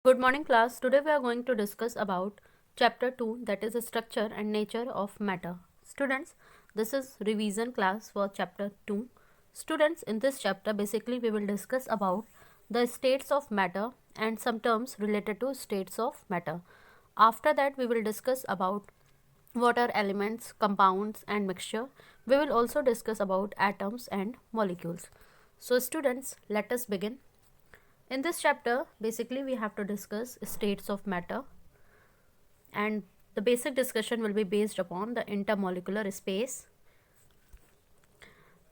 Good morning class. Today we are going to discuss about chapter 2, that is the structure and nature of matter. Students, this is revision class for chapter 2. Students, in this chapter basically we will discuss about the states of matter and some terms related to states of matter. After that we will discuss about what are elements, compounds and mixture. We will also discuss about atoms and molecules. So students, let us begin. In this chapter, basically we have to discuss states of matter, and the basic discussion will be based upon the intermolecular space.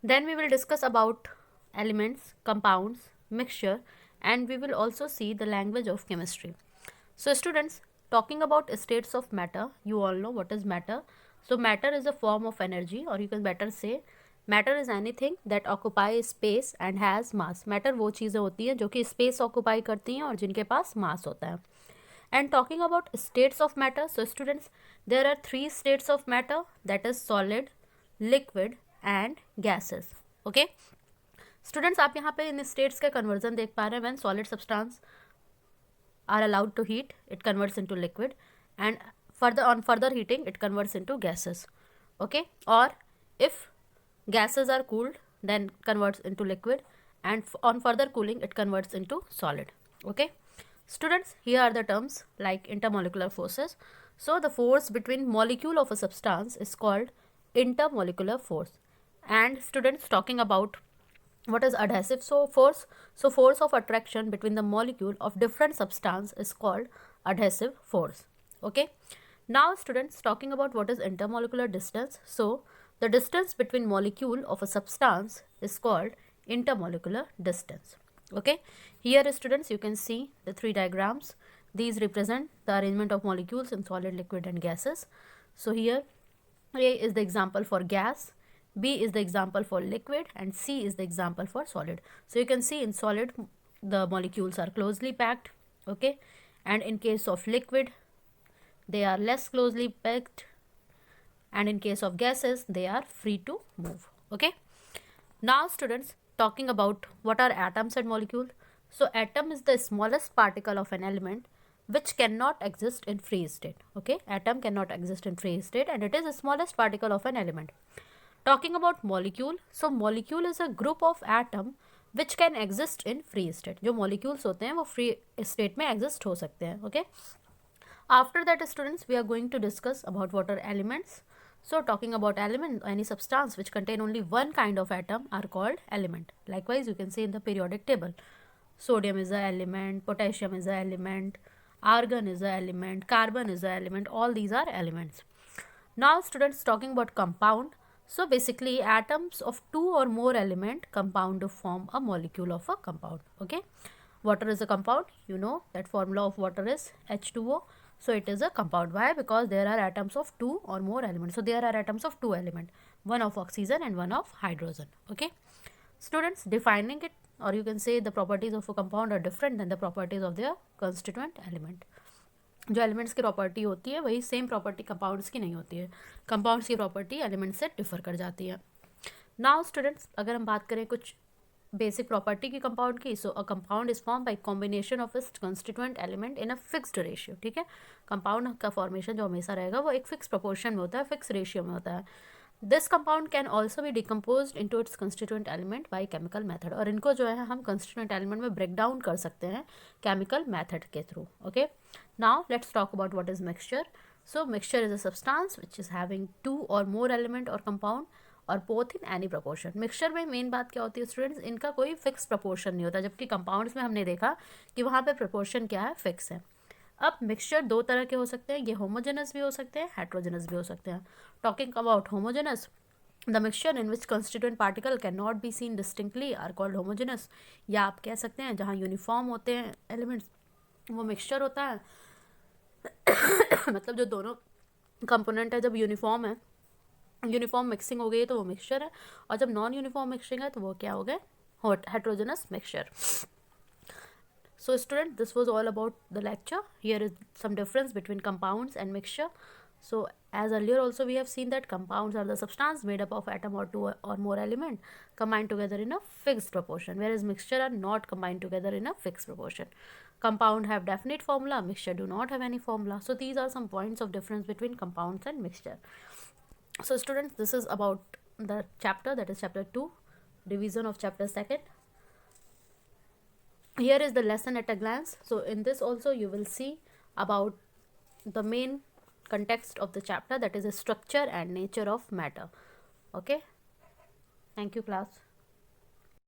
Then we will discuss about elements, compounds, mixture, and we will also see the language of chemistry. So students, talking about states of matter, you all know what is matter. So matter is a form of energy, or you can better say matter is anything that occupies space and has mass. Matter वो चीज़ें होती हैं जो कि space occupy करती हैं और जिनके पास mass होता है. And talking about states of matter, so students, there are three states of matter, that is solid, liquid and gases. Okay. Students, आप यहाँ पे इन states का conversion देख पा रहे हैं. When solid substance are allowed to heat, it converts into liquid, and further heating it converts into gases. Okay. Or if gases are cooled, then converts into liquid, and on further cooling it converts into solid. Okay. Students, here are the terms like intermolecular forces. So the force between molecule of a substance is called intermolecular force. And students, talking about what is adhesive force, so force of attraction between the molecule of different substance is called adhesive force. Okay. Now students, talking about what is intermolecular distance, so the distance between molecule of a substance is called intermolecular distance. Okay. Here students, you can see the three diagrams. These represent the arrangement of molecules in solid, liquid and gases. So here A is the example for gas, B is the example for liquid and C is the example for solid. So you can see in solid the molecules are closely packed. Okay. And in case of liquid they are less closely packed, and in case of gases they are free to move. Okay. Now students, talking about what are atoms and molecule. So atom is the smallest particle of an element which cannot exist in free state. Okay. Atom cannot exist in free state and it is the smallest particle of an element. Talking about molecule, so molecule is a group of atom which can exist in free state. जो molecules होते हैं वो free state में exist हो सकते हैं. Okay. After that students, we are going to discuss about what are elements. So talking about element, any substance which contain only one kind of atom are called element. Likewise, you can see in the periodic table, sodium is a element, potassium is a element, argon is a element, carbon is a element, all these are elements. Now students, talking about compound, so basically atoms of two or more element compound to form a molecule of a compound. Okay. Water is a compound, you know that formula of water is H2O. So it is a compound. Why? Because there are atoms of two or more elements. So there are atoms of two elements, one of oxygen and one of hydrogen. Okay. Students, defining it, or you can say the properties of a compound are different than the properties of their constituent element. जो elements की property होती है वही same property compounds की नहीं होती है. Compounds की प्रॉपर्टी एलिमेंट्स से डिफर कर जाती है. नाउ स्टूडेंट्स, अगर हम बात करें कुछ बेसिक प्रॉपर्टी की कंपाउंड की, so a compound is form by combination of its constituent element in a fixed ratio. ठीक है. कंपाउंड का फॉर्मेशन जो हमेशा रहेगा वो एक फिक्स प्रोपोर्शन में होता है, फिक्स रेशियो में होता है. This compound can also be decompose into its constituent element by chemical method. और इनको जो है हम कंस्टिट्यूएंट एलिमेंट में ब्रेक डाउन कर सकते हैं केमिकल मेथड के through. Okay. Now let's talk about what is mixture. So mixture is a substance which is having two or more element or compound or both in any proportion. Mixture में main बात क्या होती है students, इनका कोई fix proportion नहीं होता, जबकि कंपाउंड्स में हमने देखा कि वहाँ पे प्रपोर्शन क्या है, फिक्स है. अब मिक्सचर दो तरह के हो सकते हैं, ये होमोजेनस भी हो सकते हैं, हेट्रोजेनस भी हो सकते हैं. Talking about homogeneous, the mixture in which constituent particle can not be seen distinctly are called homogeneous. या आप कह सकते हैं जहाँ यूनिफॉर्म होते हैं एलिमेंट्स वो मिक्सचर होता है. मतलब जो दोनों कंपोनेंट है जब यूनिफॉर्म है, यूनिफॉर्म मिक्सिंग हो गई है तो वो मिक्सचर है, और जब नॉन यूनिफॉर्म मिक्सिंग है तो वो क्या हो गए, heterogeneous mixture. So student, this was all about the lecture. Here is some difference between compounds and mixture. So as earlier also we have seen that compounds are the substance made up of atom or two or more element combined together in a fixed proportion, whereas mixture are not combined together in a fixed proportion. Compound have definite formula, mixture do not have any formula. So these are some points of difference between compounds and mixture. So students, this is about the chapter, that is chapter 2, division of chapter 2nd. Here is the lesson at a glance. So in this also you will see about the main context of the chapter, that is a structure and nature of matter. Okay, thank you class.